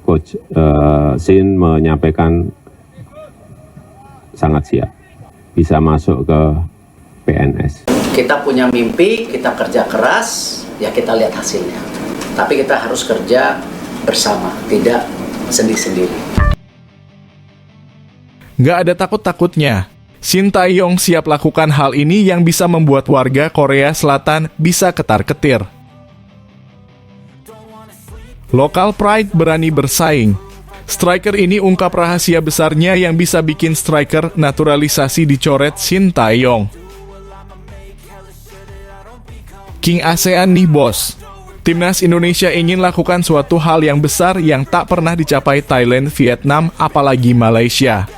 Coach Shin menyampaikan sangat siap bisa masuk ke PNS. Kita punya mimpi, kita kerja keras, ya kita lihat hasilnya. Tapi kita harus kerja bersama, tidak sendiri-sendiri. Nggak ada takut-takutnya. Shin Tae-yong siap lakukan hal ini yang bisa membuat warga Korea Selatan bisa ketar-ketir. Lokal pride berani bersaing. Striker ini ungkap rahasia besarnya yang bisa bikin striker naturalisasi dicoret Shin Tae-yong. King ASEAN nih bos. Timnas Indonesia ingin lakukan suatu hal yang besar yang tak pernah dicapai Thailand, Vietnam, apalagi Malaysia.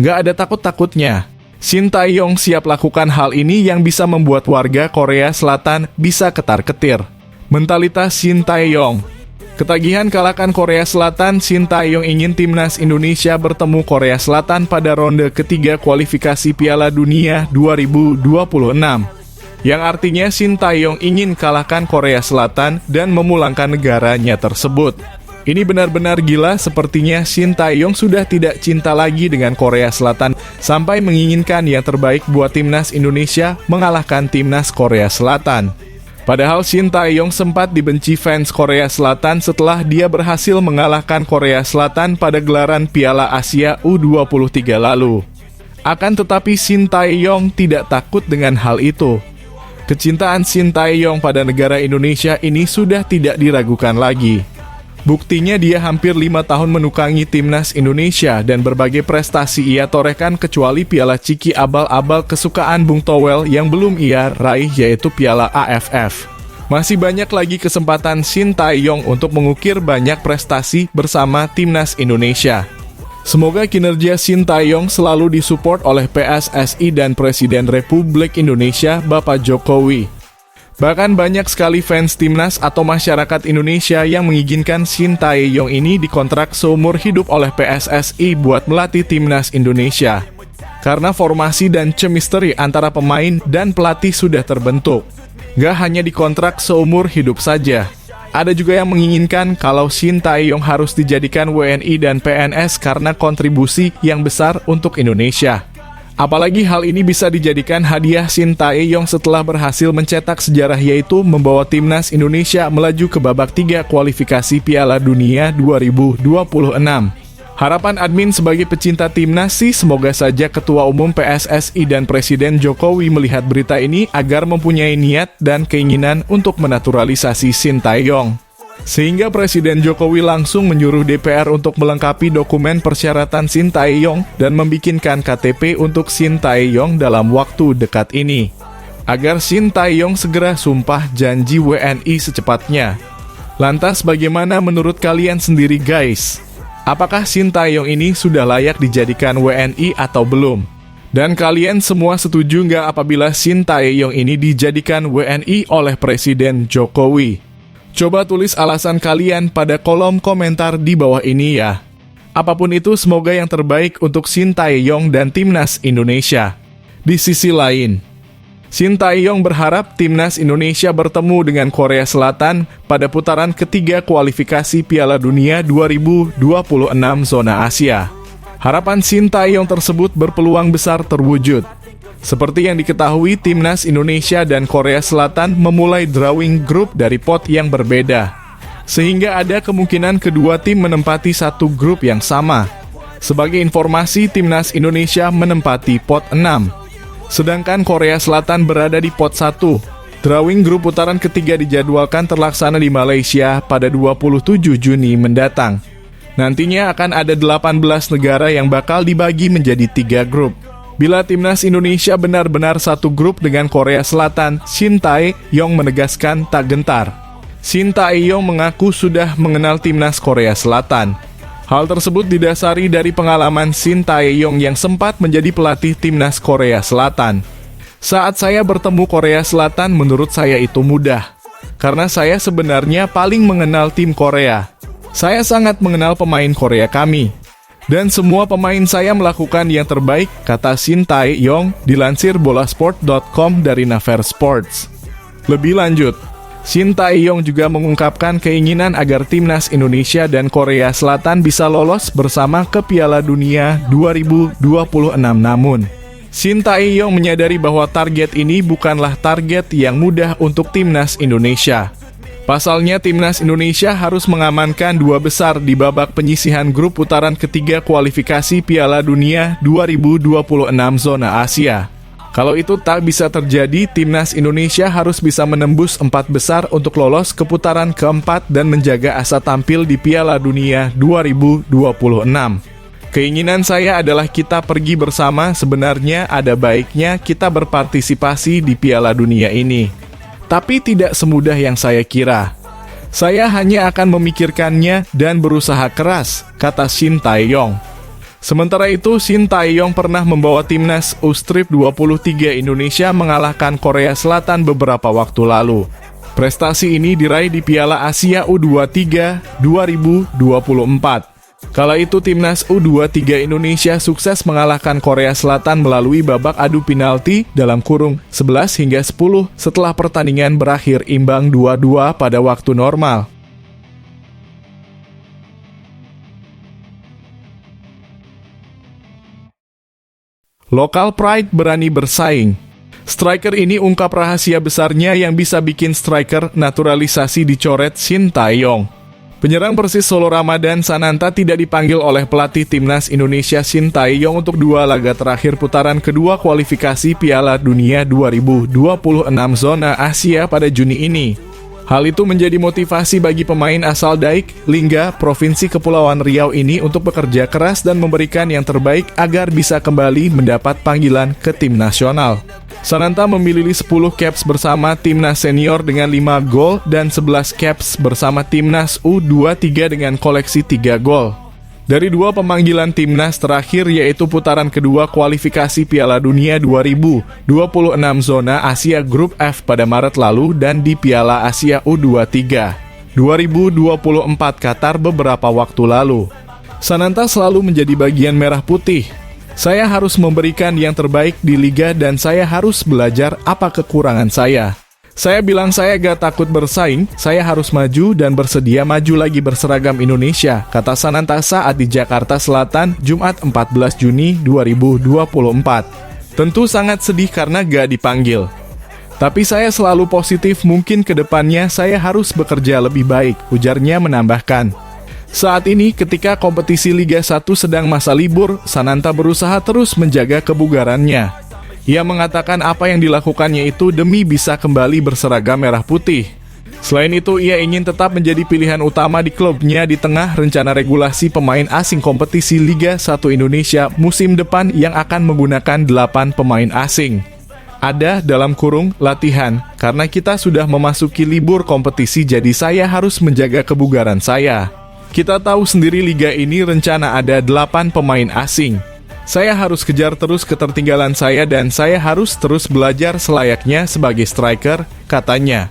Nggak ada takut-takutnya. Shin Tae-yong siap lakukan hal ini yang bisa membuat warga Korea Selatan bisa ketar-ketir. Mentalitas Shin Tae-yong. Ketagihan kalahkan Korea Selatan, Shin Tae-yong ingin timnas Indonesia bertemu Korea Selatan pada ronde ketiga kualifikasi Piala Dunia 2026. Yang artinya Shin Tae-yong ingin kalahkan Korea Selatan dan memulangkan negaranya tersebut. Ini benar-benar gila, sepertinya Shin Tae-yong sudah tidak cinta lagi dengan Korea Selatan sampai menginginkan yang terbaik buat timnas Indonesia mengalahkan timnas Korea Selatan. Padahal Shin Tae-yong sempat dibenci fans Korea Selatan setelah dia berhasil mengalahkan Korea Selatan pada gelaran Piala Asia U23 lalu. Akan tetapi Shin Tae-yong tidak takut dengan hal itu. Kecintaan Shin Tae-yong pada negara Indonesia ini sudah tidak diragukan lagi. Buktinya dia hampir 5 tahun menukangi timnas Indonesia dan berbagai prestasi ia torehkan kecuali Piala Ciki abal-abal kesukaan Bung Towel yang belum ia raih, yaitu Piala AFF. Masih banyak lagi kesempatan Shin Tae-yong untuk mengukir banyak prestasi bersama timnas Indonesia. Semoga kinerja Shin Tae-yong selalu disupport oleh PSSI dan Presiden Republik Indonesia Bapak Jokowi. Bahkan banyak sekali fans timnas atau masyarakat Indonesia yang menginginkan Shin Tae-yong ini dikontrak seumur hidup oleh PSSI buat melatih timnas Indonesia. Karena formasi dan chemistry antara pemain dan pelatih sudah terbentuk. Gak hanya dikontrak seumur hidup saja. Ada juga yang menginginkan kalau Shin Tae-yong harus dijadikan WNI dan PNS karena kontribusi yang besar untuk Indonesia. Apalagi hal ini bisa dijadikan hadiah Shin Tae-yong setelah berhasil mencetak sejarah, yaitu membawa timnas Indonesia melaju ke babak 3 kualifikasi Piala Dunia 2026. Harapan admin sebagai pecinta timnas sih semoga saja Ketua Umum PSSI dan Presiden Jokowi melihat berita ini agar mempunyai niat dan keinginan untuk menaturalisasi Shin Tae-yong. Sehingga Presiden Jokowi langsung menyuruh DPR untuk melengkapi dokumen persyaratan Shin Tae-yong dan membikinkan KTP untuk Shin Tae-yong dalam waktu dekat ini. Agar Shin Tae-yong segera sumpah janji WNI secepatnya. Lantas bagaimana menurut kalian sendiri guys? Apakah Shin Tae-yong ini sudah layak dijadikan WNI atau belum? Dan kalian semua setuju nggak apabila Shin Tae-yong ini dijadikan WNI oleh Presiden Jokowi? Coba tulis alasan kalian pada kolom komentar di bawah ini ya. Apapun itu, semoga yang terbaik untuk Shin Tae-yong dan timnas Indonesia. Di sisi lain, Shin Tae-yong berharap timnas Indonesia bertemu dengan Korea Selatan pada putaran ketiga kualifikasi Piala Dunia 2026 zona Asia. Harapan Shin Tae-yong tersebut berpeluang besar terwujud. Seperti yang diketahui, timnas Indonesia dan Korea Selatan memulai drawing grup dari pot yang berbeda. Sehingga ada kemungkinan kedua tim menempati satu grup yang sama. Sebagai informasi, timnas Indonesia menempati pot 6. Sedangkan Korea Selatan berada di pot 1. Drawing grup putaran ketiga dijadwalkan terlaksana di Malaysia pada 27 Juni mendatang. Nantinya akan ada 18 negara yang bakal dibagi menjadi 3 grup. Bila timnas Indonesia benar-benar satu grup dengan Korea Selatan, Shin Tae-yong menegaskan tak gentar. Shin Tae-yong mengaku sudah mengenal timnas Korea Selatan. Hal tersebut didasari dari pengalaman Shin Tae-yong yang sempat menjadi pelatih timnas Korea Selatan. Saat saya bertemu Korea Selatan, menurut saya itu mudah. Karena saya sebenarnya paling mengenal tim Korea. Saya sangat mengenal pemain Korea kami. Dan semua pemain saya melakukan yang terbaik, kata Shin Tae-yong, dilansir bolasport.com dari Naver Sports. Lebih lanjut, Shin Tae-yong juga mengungkapkan keinginan agar timnas Indonesia dan Korea Selatan bisa lolos bersama ke Piala Dunia 2026 namun Shin Tae-yong menyadari bahwa target ini bukanlah target yang mudah untuk timnas Indonesia. Pasalnya, timnas Indonesia harus mengamankan 2 besar di babak penyisihan grup putaran ketiga kualifikasi Piala Dunia 2026 zona Asia. Kalau itu tak bisa terjadi, timnas Indonesia harus bisa menembus 4 besar untuk lolos ke putaran keempat dan menjaga asa tampil di Piala Dunia 2026. Keinginan saya adalah kita pergi bersama, sebenarnya ada baiknya kita berpartisipasi di Piala Dunia ini. Tapi tidak semudah yang saya kira. Saya hanya akan memikirkannya dan berusaha keras, kata Shin Tae-yong. Sementara itu, Shin Tae-yong pernah membawa timnas U-Strip 23 Indonesia mengalahkan Korea Selatan beberapa waktu lalu. Prestasi ini diraih di Piala Asia U23 2024. Kala itu timnas U23 Indonesia sukses mengalahkan Korea Selatan melalui babak adu penalti (11 hingga 10) setelah pertandingan berakhir imbang 2-2 pada waktu normal. Local pride berani bersaing. Striker ini ungkap rahasia besarnya yang bisa bikin striker naturalisasi dicoret Shin Tae-yong. Penyerang Persis Solo Ramadan Sananta tidak dipanggil oleh pelatih timnas Indonesia Shin Tae-yong untuk 2 laga terakhir putaran kedua kualifikasi Piala Dunia 2026 zona Asia pada Juni ini. Hal itu menjadi motivasi bagi pemain asal Daik, Lingga, Provinsi Kepulauan Riau ini untuk bekerja keras dan memberikan yang terbaik agar bisa kembali mendapat panggilan ke tim nasional. Sananta memiliki 10 caps bersama timnas senior dengan 5 gol dan 11 caps bersama timnas U23 dengan koleksi 3 gol. Dari 2 pemanggilan timnas terakhir yaitu putaran kedua kualifikasi Piala Dunia 2026 zona Asia Grup F pada Maret lalu dan di Piala Asia U23 2024 Qatar beberapa waktu lalu. Sananta selalu menjadi bagian merah putih. Saya harus memberikan yang terbaik di liga dan saya harus belajar apa kekurangan saya. Saya bilang saya gak takut bersaing, saya harus maju dan bersedia maju lagi berseragam Indonesia, kata Sananta saat di Jakarta Selatan, Jumat 14 Juni 2024. Tentu sangat sedih karena gak dipanggil. Tapi saya selalu positif, mungkin ke depannya saya harus bekerja lebih baik, ujarnya menambahkan. Saat ini ketika kompetisi Liga 1 sedang masa libur, Sananta berusaha terus menjaga kebugarannya. Ia mengatakan apa yang dilakukannya itu demi bisa kembali berseragam merah putih. Selain itu, ia ingin tetap menjadi pilihan utama di klubnya di tengah rencana regulasi pemain asing kompetisi Liga 1 Indonesia musim depan yang akan menggunakan 8 pemain asing. Ada dalam kurung latihan, karena kita sudah memasuki libur kompetisi jadi saya harus menjaga kebugaran saya. Kita tahu sendiri liga ini rencana ada 8 pemain asing. Saya harus kejar terus ketertinggalan saya dan saya harus terus belajar selayaknya sebagai striker, katanya.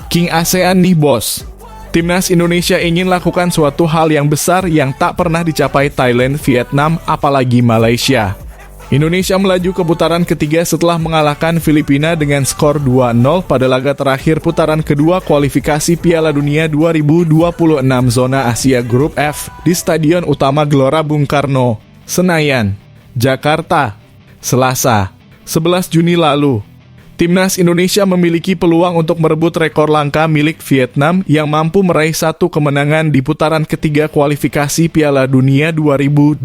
King ASEAN nih bos. Timnas Indonesia ingin lakukan suatu hal yang besar yang tak pernah dicapai Thailand, Vietnam, apalagi Malaysia. Indonesia melaju ke putaran ketiga setelah mengalahkan Filipina dengan skor 2-0 pada laga terakhir putaran kedua kualifikasi Piala Dunia 2026 zona Asia Grup F di Stadion Utama Gelora Bung Karno, Senayan, Jakarta, Selasa, 11 Juni lalu. Timnas Indonesia memiliki peluang untuk merebut rekor langka milik Vietnam yang mampu meraih 1 kemenangan di putaran ketiga kualifikasi Piala Dunia 2026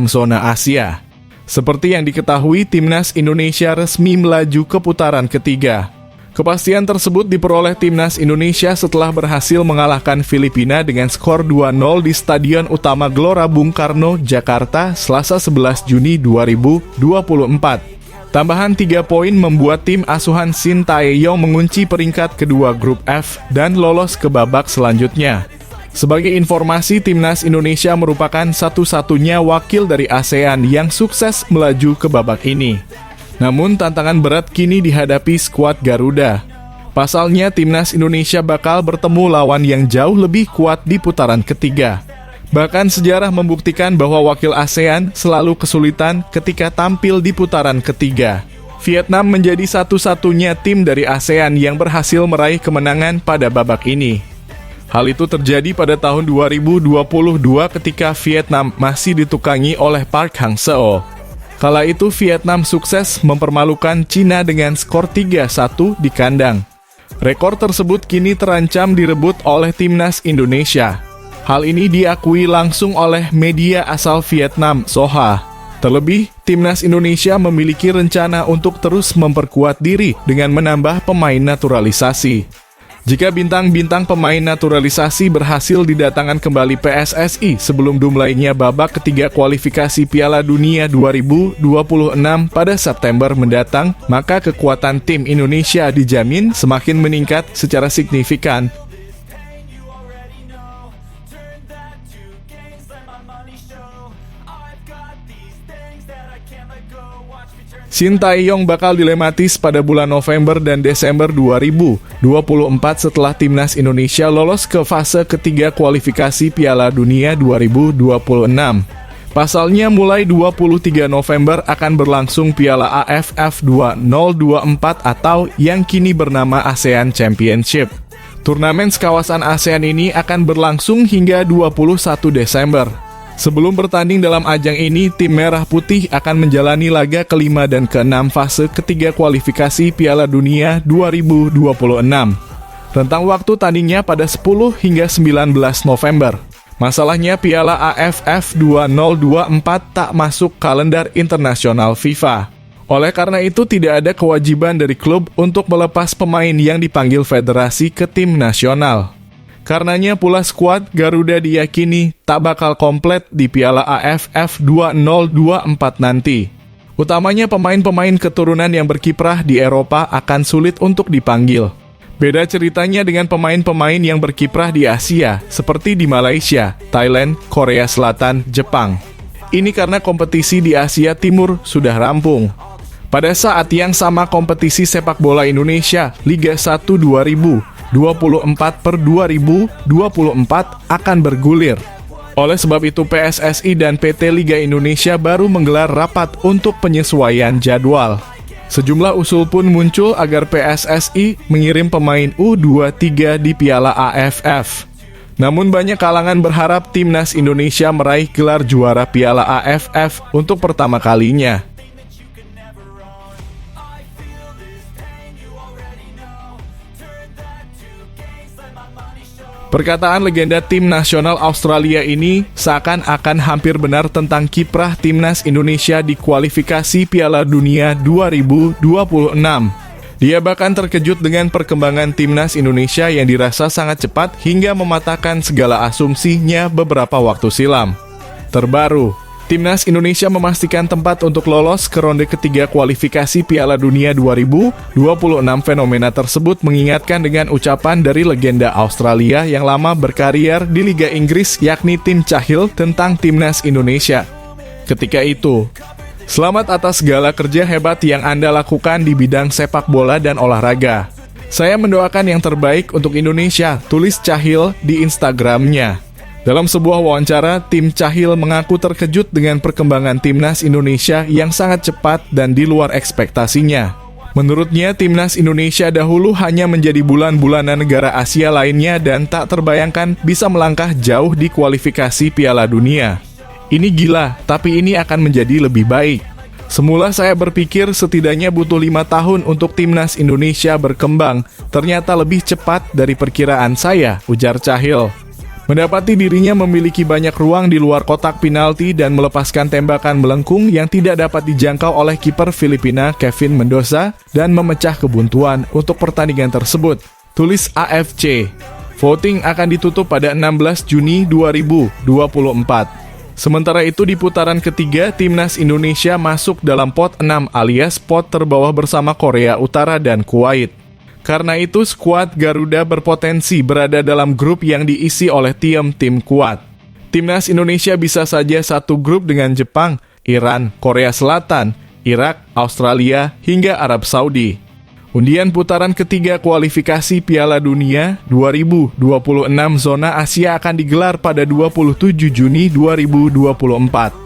zona Asia. Seperti yang diketahui, timnas Indonesia resmi melaju ke putaran ketiga. Kepastian tersebut diperoleh timnas Indonesia setelah berhasil mengalahkan Filipina dengan skor 2-0 di Stadion Utama Gelora Bung Karno, Jakarta, Selasa 11 Juni 2024. Tambahan 3 poin membuat tim asuhan Shin Tae-yong mengunci peringkat kedua grup F dan lolos ke babak selanjutnya. Sebagai informasi, timnas Indonesia merupakan satu-satunya wakil dari ASEAN yang sukses melaju ke babak ini. Namun tantangan berat kini dihadapi skuad Garuda. Pasalnya timnas Indonesia bakal bertemu lawan yang jauh lebih kuat di putaran ketiga. Bahkan sejarah membuktikan bahwa wakil ASEAN selalu kesulitan ketika tampil di putaran ketiga. Vietnam menjadi satu-satunya tim dari ASEAN yang berhasil meraih kemenangan pada babak ini. Hal itu terjadi pada tahun 2022 ketika Vietnam masih ditukangi oleh Park Hang-seo. Kala itu Vietnam sukses mempermalukan Cina dengan skor 3-1 di kandang. Rekor tersebut kini terancam direbut oleh timnas Indonesia. Hal ini diakui langsung oleh media asal Vietnam, Soha. Terlebih, timnas Indonesia memiliki rencana untuk terus memperkuat diri dengan menambah pemain naturalisasi. Jika bintang-bintang pemain naturalisasi berhasil didatangkan kembali PSSI sebelum dimulainya babak ketiga kualifikasi Piala Dunia 2026 pada September mendatang, maka kekuatan tim Indonesia dijamin semakin meningkat secara signifikan. Shin Tae-yong bakal dilematis pada bulan November dan Desember 2024 setelah timnas Indonesia lolos ke fase ketiga kualifikasi Piala Dunia 2026. Pasalnya mulai 23 November akan berlangsung Piala AFF 2024 atau yang kini bernama ASEAN Championship. Turnamen sekawasan ASEAN ini akan berlangsung hingga 21 Desember. Sebelum bertanding dalam ajang ini, tim Merah Putih akan menjalani laga kelima dan keenam fase ketiga kualifikasi Piala Dunia 2026. Rentang waktu tandingnya pada 10 hingga 19 November. Masalahnya Piala AFF 2024 tak masuk kalender internasional FIFA. Oleh karena itu tidak ada kewajiban dari klub untuk melepas pemain yang dipanggil federasi ke tim nasional. Karenanya pula skuad Garuda diyakini tak bakal komplit di Piala AFF 2024 nanti. Utamanya pemain-pemain keturunan yang berkiprah di Eropa akan sulit untuk dipanggil. Beda ceritanya dengan pemain-pemain yang berkiprah di Asia, seperti di Malaysia, Thailand, Korea Selatan, Jepang. Ini karena kompetisi di Asia Timur sudah rampung. Pada saat yang sama kompetisi sepak bola Indonesia, Liga 1 2024/2024 akan bergulir. Oleh sebab itu PSSI dan PT Liga Indonesia baru menggelar rapat untuk penyesuaian jadwal. Sejumlah usul pun muncul agar PSSI mengirim pemain U23 di Piala AFF. Namun banyak kalangan berharap timnas Indonesia meraih gelar juara Piala AFF untuk pertama kalinya. Perkataan legenda tim nasional Australia ini seakan-akan hampir benar tentang kiprah timnas Indonesia di kualifikasi Piala Dunia 2026. Dia bahkan terkejut dengan perkembangan timnas Indonesia yang dirasa sangat cepat hingga mematahkan segala asumsinya beberapa waktu silam. Terbaru, timnas Indonesia memastikan tempat untuk lolos ke ronde ketiga kualifikasi Piala Dunia 2026. Fenomena tersebut mengingatkan dengan ucapan dari legenda Australia yang lama berkarier di Liga Inggris yakni Tim Cahill tentang timnas Indonesia. Ketika itu, "Selamat atas segala kerja hebat yang Anda lakukan di bidang sepak bola dan olahraga. Saya mendoakan yang terbaik untuk Indonesia," tulis Cahill di Instagramnya. Dalam sebuah wawancara, Tim Cahill mengaku terkejut dengan perkembangan timnas Indonesia yang sangat cepat dan di luar ekspektasinya. Menurutnya, timnas Indonesia dahulu hanya menjadi bulan-bulanan negara Asia lainnya dan tak terbayangkan bisa melangkah jauh di kualifikasi Piala Dunia. Ini gila, tapi ini akan menjadi lebih baik. Semula saya berpikir setidaknya butuh 5 tahun untuk timnas Indonesia berkembang. Ternyata lebih cepat dari perkiraan saya, ujar Cahill. Mendapati dirinya memiliki banyak ruang di luar kotak penalti dan melepaskan tembakan melengkung yang tidak dapat dijangkau oleh kiper Filipina Kevin Mendoza dan memecah kebuntuan untuk pertandingan tersebut, tulis AFC. Voting akan ditutup pada 16 Juni 2024. Sementara itu di putaran ketiga, timnas Indonesia masuk dalam pot 6 alias pot terbawah bersama Korea Utara dan Kuwait. Karena itu, skuad Garuda berpotensi berada dalam grup yang diisi oleh tim-tim kuat. Timnas Indonesia bisa saja satu grup dengan Jepang, Iran, Korea Selatan, Irak, Australia, hingga Arab Saudi. Undian putaran ketiga kualifikasi Piala Dunia 2026 zona Asia akan digelar pada 27 Juni 2024.